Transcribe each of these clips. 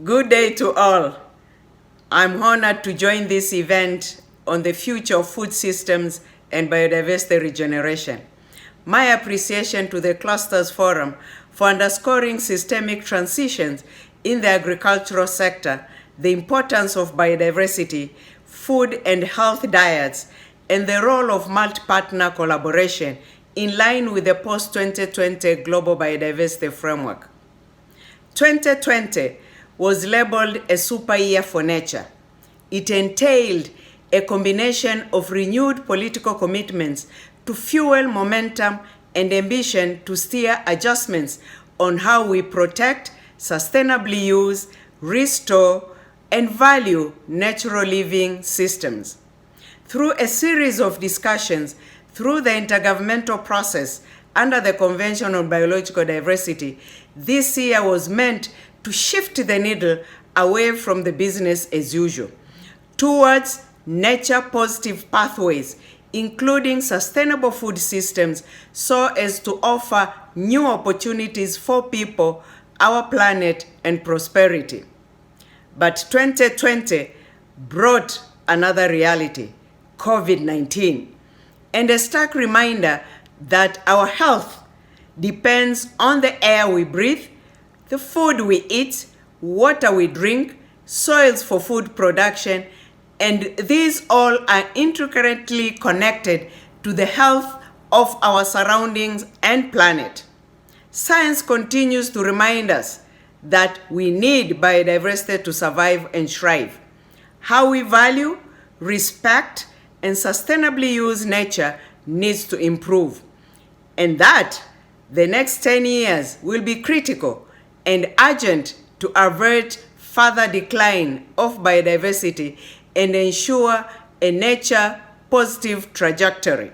Good day to all. I'm honored to join this event on the future of food systems and biodiversity regeneration. My appreciation to the Klosters Forum for underscoring systemic transitions in the agricultural sector, the importance of biodiversity, food and health diets, and the role of multi-partner collaboration in line with the post-2020 Global Biodiversity Framework. 2020 was labeled a super year for nature. It entailed a combination of renewed political commitments to fuel momentum and ambition to steer adjustments on how we protect, sustainably use, restore, and value natural living systems. Through a series of discussions through the intergovernmental process under the Convention on Biological Diversity, this year was meant to shift the needle away from the business as usual towards nature-positive pathways, including sustainable food systems, so as to offer new opportunities for people, our planet, and prosperity. But 2020 brought another reality, COVID-19, and a stark reminder that our health depends on the air we breathe, the food we eat, water we drink, soils for food production, and these all are intricately connected to the health of our surroundings and planet. Science continues to remind us that we need biodiversity to survive and thrive. How we value, respect, and sustainably use nature needs to improve, and that the next 10 years will be critical and urgent to avert further decline of biodiversity and ensure a nature-positive trajectory.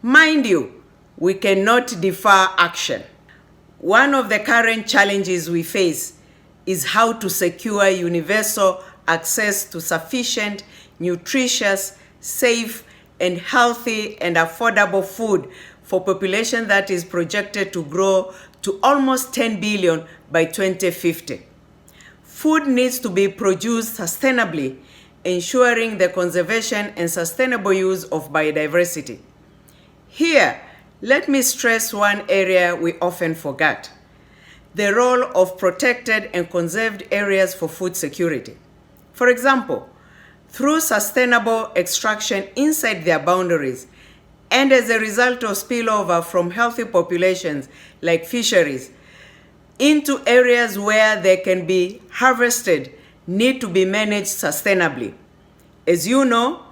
Mind you, we cannot defer action. One of the current challenges we face is how to secure universal access to sufficient, nutritious, safe, and healthy and affordable food for population that is projected to grow to almost 10 billion by 2050. Food needs to be produced sustainably, ensuring the conservation and sustainable use of biodiversity. Here, let me stress one area we often forget: the role of protected and conserved areas for food security. For example, through sustainable extraction inside their boundaries, and as a result of spillover from healthy populations like fisheries into areas where they can be harvested need to be managed sustainably. As you know,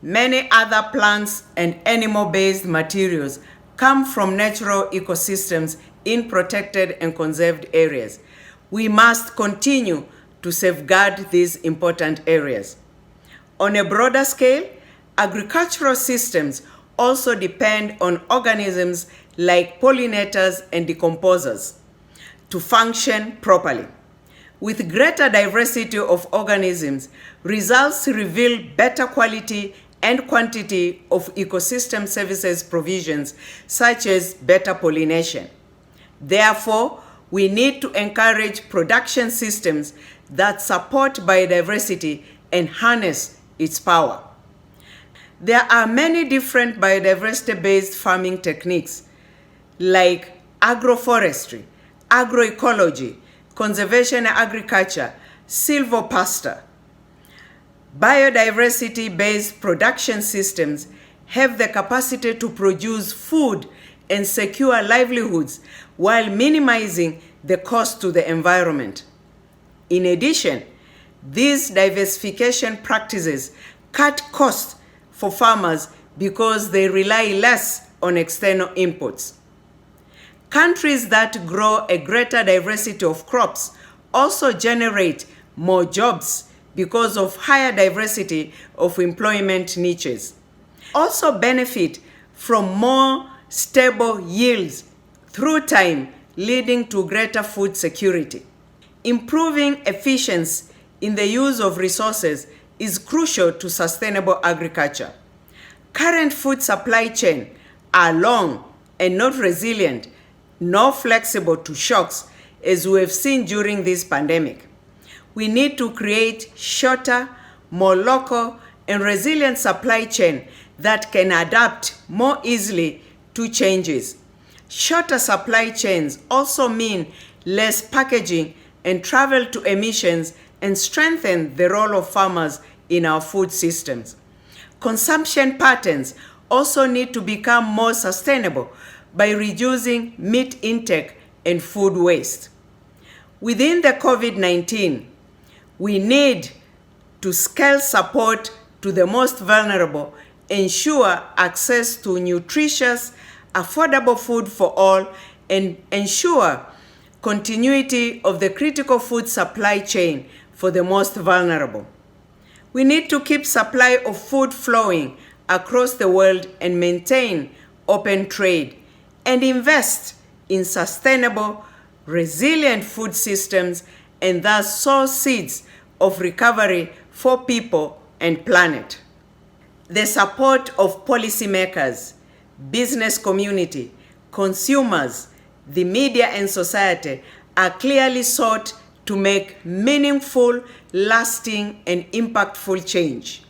many other plants and animal-based materials come from natural ecosystems in protected and conserved areas. We must continue to safeguard these important areas. On a broader scale, agricultural systems also depend on organisms like pollinators and decomposers to function properly. With greater diversity of organisms, results reveal better quality and quantity of ecosystem services provisions, such as better pollination. Therefore, we need to encourage production systems that support biodiversity and harness its power. There are many different biodiversity-based farming techniques like agroforestry, agroecology, conservation agriculture, silvopasture. Biodiversity-based production systems have the capacity to produce food and secure livelihoods while minimizing the cost to the environment. In addition, these diversification practices cut costs for farmers because they rely less on external inputs. Countries that grow a greater diversity of crops also generate more jobs because of higher diversity of employment niches. Also benefit from more stable yields through time, leading to greater food security. Improving efficiency in the use of resources is crucial to sustainable agriculture. Current food supply chains are long and not resilient nor flexible to shocks, as we have seen during this pandemic. we need to create shorter, more local, and resilient supply chain that can adapt more easily to changes. Shorter supply chains also mean less packaging and travel to emissions and strengthen the role of farmers in our food systems. Consumption patterns also need to become more sustainable by reducing meat intake and food waste. Within the COVID-19, we need to scale support to the most vulnerable, ensure access to nutritious, affordable food for all, and ensure continuity of the critical food supply chain for the most vulnerable. We need to keep supply of food flowing across the world and maintain open trade and invest in sustainable, resilient food systems and thus sow seeds of recovery for people and planet. The support of policymakers, business community, consumers, the media and society are clearly sought to make meaningful, lasting, and impactful change.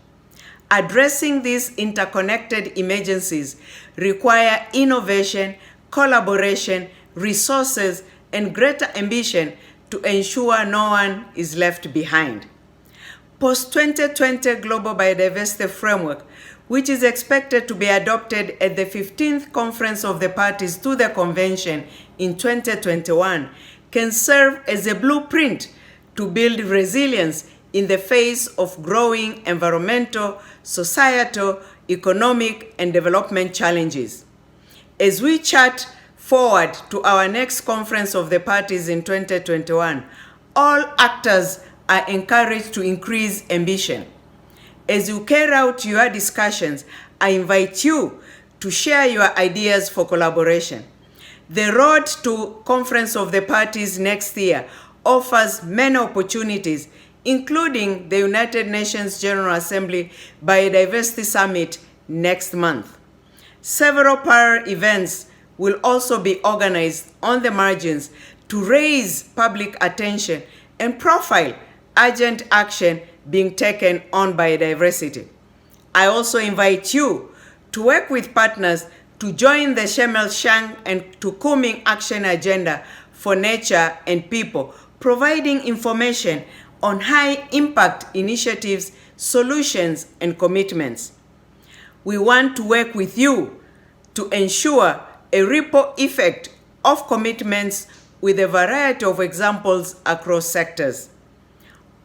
Addressing these interconnected emergencies require innovation, collaboration, resources, and greater ambition to ensure no one is left behind. Post-2020 Global Biodiversity Framework, which is expected to be adopted at the 15th Conference of the Parties to the Convention in 2021, can serve as a blueprint to build resilience in the face of growing environmental, societal, economic, and development challenges. As we chart forward to our next Conference of the Parties in 2021, all actors are encouraged to increase ambition. As you carry out your discussions, I invite you to share your ideas for collaboration. The road to Conference of the Parties next year offers many opportunities, including the United Nations General Assembly Biodiversity Summit next month. Several parallel events will also be organized on the margins to raise public attention and profile urgent action being taken on biodiversity. I also invite you to work with partners to join the Sharm el-Sheikh and Tukuming Action Agenda for Nature and People, providing information on high-impact initiatives, solutions, and commitments. We want to work with you to ensure a ripple effect of commitments with a variety of examples across sectors.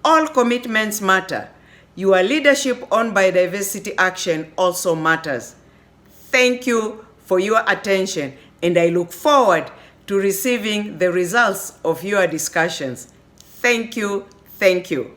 All commitments matter. Your leadership on biodiversity action also matters. Thank you for your attention, and I look forward to receiving the results of your discussions. Thank you. Thank you.